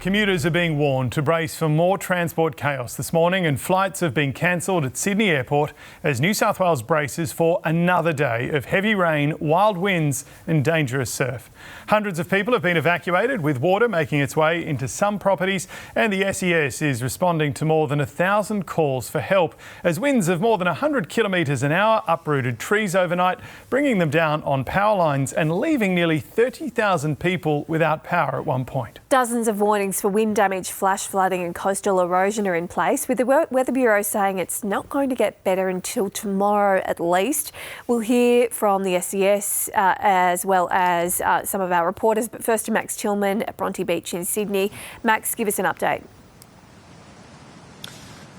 Commuters are being warned to brace for more transport chaos this morning, and flights have been cancelled at Sydney Airport as New South Wales braces for another day of heavy rain, wild winds and dangerous surf. Hundreds of people have been evacuated, with water making its way into some properties, and the SES is responding to more than 1,000 calls for help as winds of more than 100 kilometres an hour uprooted trees overnight, bringing them down on power lines and leaving nearly 30,000 people without power at one point. Dozens of warnings for wind damage, flash flooding and coastal erosion are in place, with the Weather Bureau saying it's not going to get better until tomorrow at least. We'll hear from the SES as well as some of our reporters, but first to Max Tillman at Bronte Beach in Sydney. Max, give us an update.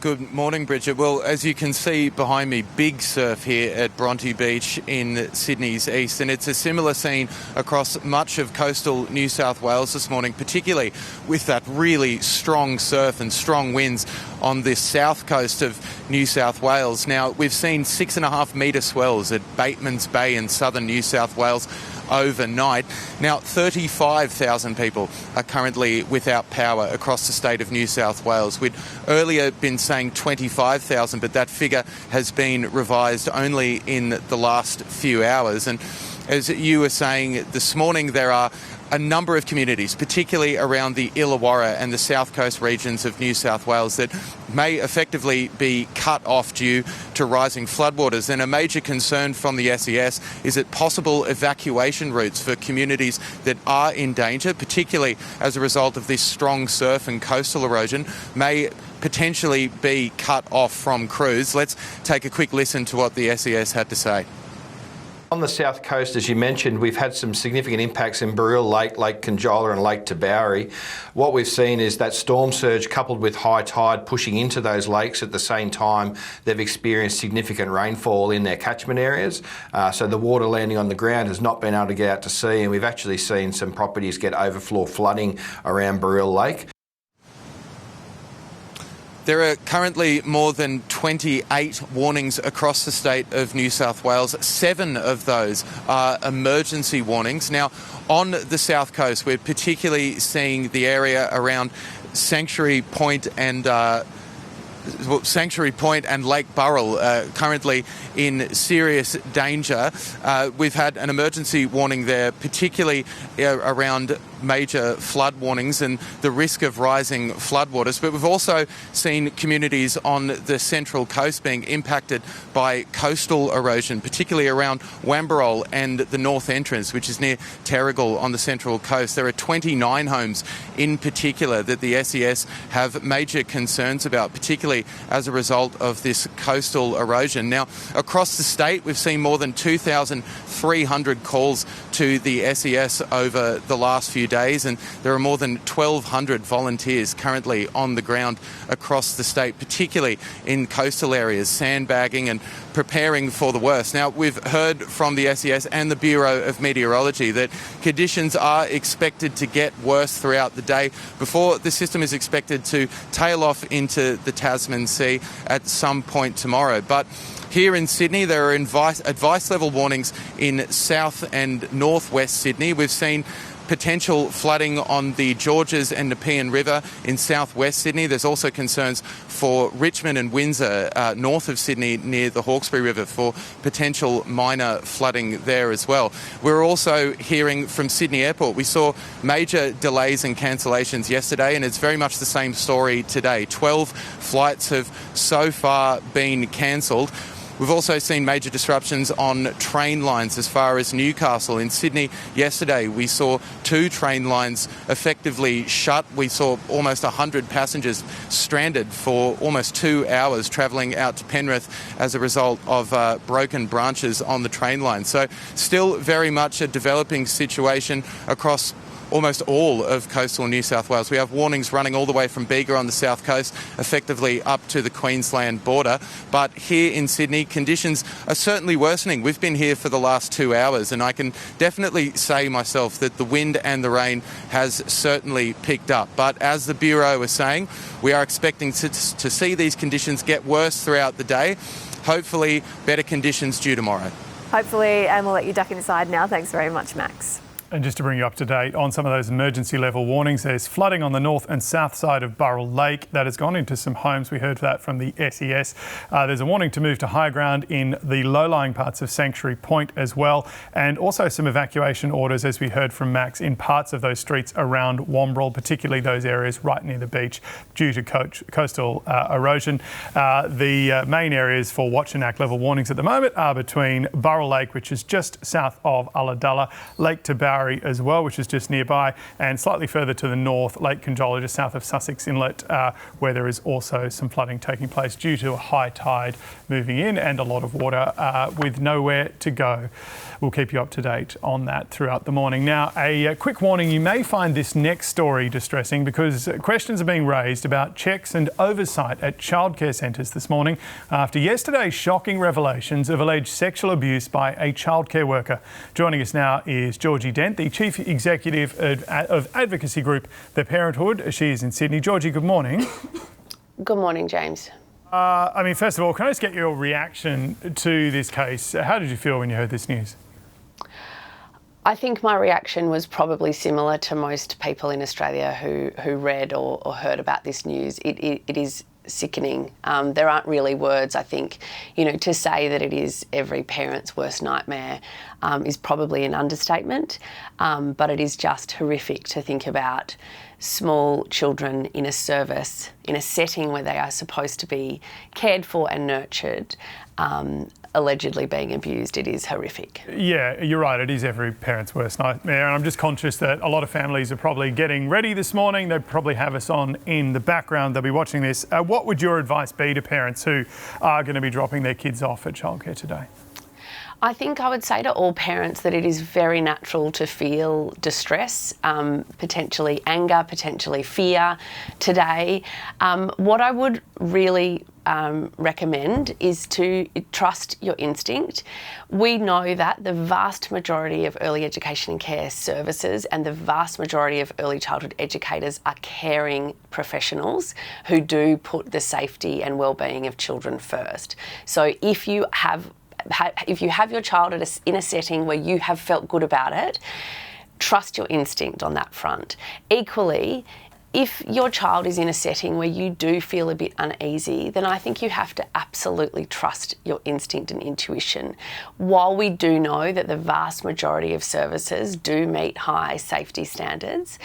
Good morning, Bridget. Well, as you can see behind me, big surf here at Bronte Beach in Sydney's east, and it's a similar scene across much of coastal New South Wales this morning, particularly with that really strong surf and strong winds on the south coast of New South Wales. Now, we've seen 6.5 metre swells at Bateman's Bay in southern New South Wales overnight. Now, 35,000 people are currently without power across the state of New South Wales. We'd earlier been saying 25,000, but that figure has been revised only in the last few hours. And as you were saying this morning, there are a number of communities, particularly around the Illawarra and the south coast regions of New South Wales, that may effectively be cut off due to rising floodwaters. And a major concern from the SES is that possible evacuation routes for communities that are in danger, particularly as a result of this strong surf and coastal erosion, may potentially be cut off from crews. Let's take a quick listen to what the SES had to say. On the south coast, as you mentioned, we've had some significant impacts in Baril Lake, Lake Conjola and Lake Tabourie. What we've seen is that storm surge coupled with high tide pushing into those lakes at the same time. They've experienced significant rainfall in their catchment areas. So the water landing on the ground has not been able to get out to sea, and we've actually seen some properties get overflow flooding around Baril Lake. There are currently more than 28 warnings across the state of New South Wales. 7 of those are emergency warnings. Now, on the south coast, we're particularly seeing the area around Sanctuary Point and Lake Burrell currently in serious danger. We've had an emergency warning there, particularly around major flood warnings and the risk of rising floodwaters. But we've also seen communities on the central coast being impacted by coastal erosion, particularly around Wamberal and the North Entrance, which is near Terrigal on the central coast. There are 29 homes in particular that the SES have major concerns about, particularly as a result of this coastal erosion. Now, across the state, we've seen more than 2,300 calls to the SES over the last few days, and there are more than 1,200 volunteers currently on the ground across the state, particularly in coastal areas, sandbagging and preparing for the worst. Now, we've heard from the SES and the Bureau of Meteorology that conditions are expected to get worse throughout the day before the system is expected to tail off into the Tasman Sea at some point tomorrow. But here in Sydney, there are advice level warnings in south and northwest Sydney. We've seen potential flooding on the Georges and Nepean River in southwest Sydney. There's also concerns for Richmond and Windsor, north of Sydney, near the Hawkesbury River, for potential minor flooding there as well. We're also hearing from Sydney Airport. We saw major delays and cancellations yesterday, and it's very much the same story today. 12 flights have so far been cancelled. We've also seen major disruptions on train lines as far as Newcastle. In Sydney yesterday, we saw 2 train lines effectively shut. We saw almost 100 passengers stranded for almost 2 hours travelling out to Penrith as a result of broken branches on the train line. So still very much a developing situation across almost all of coastal New South Wales. We have warnings running all the way from Bega on the south coast, effectively up to the Queensland border. But here in Sydney, conditions are certainly worsening. We've been here for the last 2 hours, and I can definitely say myself that the wind and the rain has certainly picked up. But as the Bureau is saying, we are expecting to see these conditions get worse throughout the day. Hopefully better conditions due tomorrow. Hopefully, and we'll let you duck inside now. Thanks very much, Max. And just to bring you up to date on some of those emergency level warnings, there's flooding on the north and south side of Burrell Lake that has gone into some homes. We heard that from the SES. There's a warning to move to high ground in the low-lying parts of Macquarie Point as well, and also some evacuation orders, as we heard from Max, in parts of those streets around Wombrel, particularly those areas right near the beach, due to coastal erosion. The main areas for watch and act level warnings at the moment are between Burrell Lake, which is just south of Ulladulla, Lake Tabourie as well, which is just nearby, and slightly further to the north, Lake Conjola, just south of Sussex Inlet, where there is also some flooding taking place due to a high tide moving in and a lot of water with nowhere to go. We'll keep you up to date on that throughout the morning. Now, a quick warning, you may find this next story distressing because questions are being raised about checks and oversight at childcare centres this morning after yesterday's shocking revelations of alleged sexual abuse by a childcare worker. Joining us now is Georgie Dent, the Chief Executive of advocacy group The Parenthood. She is in Sydney. Georgie, good morning. Good morning, James. First of all, can I just get your reaction to this case? How did you feel when you heard this news? I think my reaction was probably similar to most people in Australia who read or heard about this news. It is sickening. There aren't really words, I think. To say that it is every parent's worst nightmare is probably an understatement, but it is just horrific to think about small children in a service, in a setting where they are supposed to be cared for and nurtured, allegedly being abused. It is horrific. Yeah, you're right. It is every parent's worst nightmare. And I'm just conscious that a lot of families are probably getting ready this morning. They probably have us on in the background. They'll be watching this. What would your advice be to parents who are going to be dropping their kids off at childcare today? I think I would say to all parents that it is very natural to feel distress, potentially anger, potentially fear today. What I would really recommend is to trust your instinct. We know that the vast majority of early education and care services and the vast majority of early childhood educators are caring professionals who do put the safety and well-being of children first. So if you have your child in a setting where you have felt good about it, trust your instinct on that front. Equally, if your child is in a setting where you do feel a bit uneasy, then I think you have to absolutely trust your instinct and intuition. While we do know that the vast majority of services do meet high safety standards,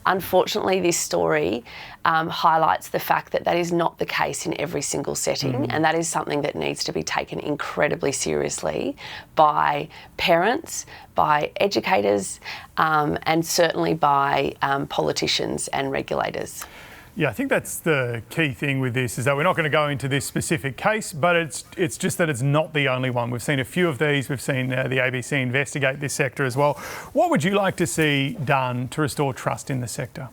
unfortunately this story highlights the fact that that is not the case in every single setting, and that is something that needs to be taken incredibly seriously by parents, by educators, and certainly by politicians and regulators. Yeah, I think that's the key thing with this, is that we're not going to go into this specific case, but it's just that it's not the only one. We've seen a few of these. We've seen the ABC investigate this sector as well. What would you like to see done to restore trust in the sector?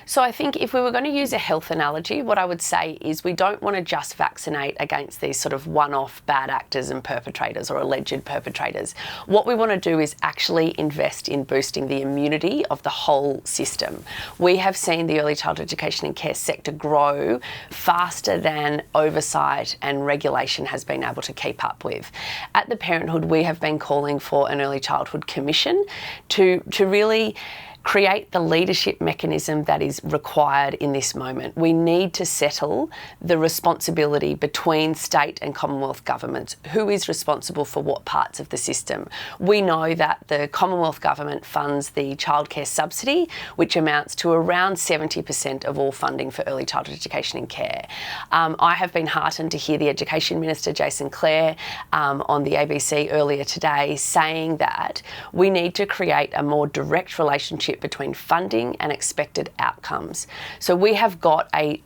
So I think if we were going to use a health analogy, what I would say is we don't want to just vaccinate against these sort of one-off bad actors and perpetrators or alleged perpetrators. What we want to do is actually invest in boosting the immunity of the whole system. We have seen the early childhood education and care sector grow faster than oversight and regulation has been able to keep up with. At the Parenthood, we have been calling for an early childhood commission to really create the leadership mechanism that is required in this moment. We need to settle the responsibility between state and Commonwealth governments. Who is responsible for what parts of the system? We know that the Commonwealth government funds the childcare subsidy, which amounts to around 70% of all funding for early childhood education and care. I have been heartened to hear the Education Minister, Jason Clare, on the ABC earlier today saying that we need to create a more direct relationship between funding and expected outcomes. So we have got a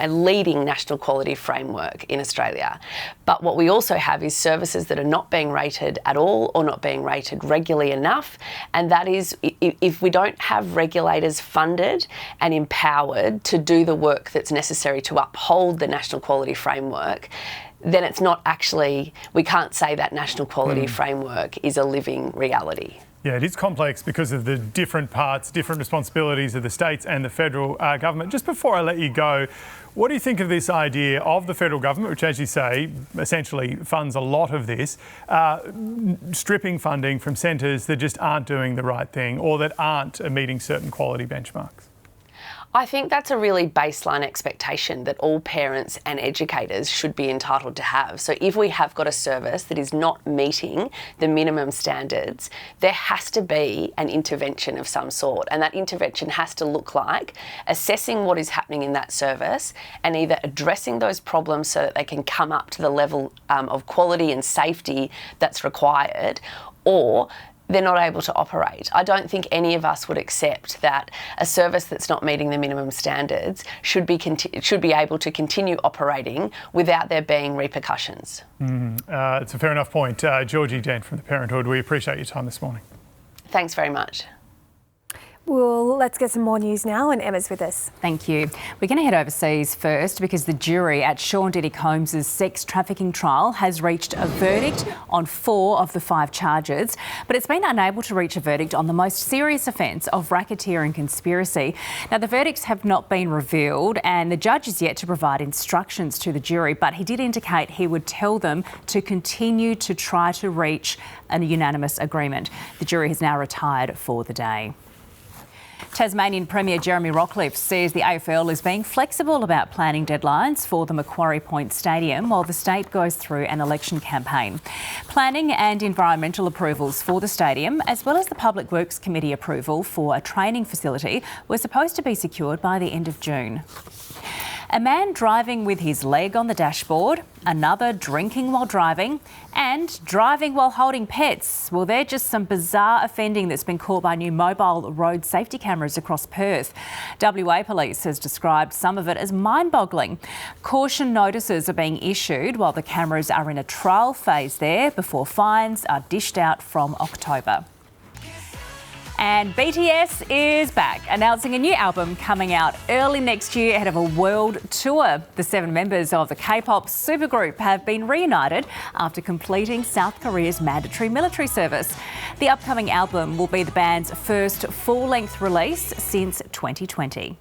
leading national quality framework in Australia. But what we also have is services that are not being rated at all or not being rated regularly enough. And that is, if we don't have regulators funded and empowered to do the work that's necessary to uphold the national quality framework, then it's not actually, we can't say that national quality framework is a living reality. Yeah, it is complex because of the different parts, different responsibilities of the states and the federal government. Just before I let you go, what do you think of this idea of the federal government, which, as you say, essentially funds a lot of this, stripping funding from centres that just aren't doing the right thing or that aren't meeting certain quality benchmarks? I think that's a really baseline expectation that all parents and educators should be entitled to have. So if we have got a service that is not meeting the minimum standards, there has to be an intervention of some sort. And that intervention has to look like assessing what is happening in that service and either addressing those problems so that they can come up to the level of quality and safety that's required, or they're not able to operate. I don't think any of us would accept that a service that's not meeting the minimum standards should be able to continue operating without there being repercussions. It's a fair enough point. Georgie Dent from the Parenthood, we appreciate your time this morning. Thanks very much. Well, let's get some more news now, and Emma's with us. Thank you. We're going to head overseas first because the jury at Sean Diddy Combs' sex trafficking trial has reached a verdict on 4 of the 5 charges, but it's been unable to reach a verdict on the most serious offence of racketeering conspiracy. Now, the verdicts have not been revealed and the judge is yet to provide instructions to the jury, but he did indicate he would tell them to continue to try to reach a unanimous agreement. The jury has now retired for the day. Tasmanian Premier Jeremy Rockliff says the AFL is being flexible about planning deadlines for the Macquarie Point Stadium while the state goes through an election campaign. Planning and environmental approvals for the stadium, as well as the Public Works Committee approval for a training facility, were supposed to be secured by the end of June. A man driving with his leg on the dashboard, another drinking while driving, and driving while holding pets. Well, they're just some bizarre offending that's been caught by new mobile road safety cameras across Perth. WA Police has described some of it as mind-boggling. Caution notices are being issued while the cameras are in a trial phase there before fines are dished out from October. And BTS is back, announcing a new album coming out early next year ahead of a world tour. The 7 members of the K-pop supergroup have been reunited after completing South Korea's mandatory military service. The upcoming album will be the band's first full-length release since 2020.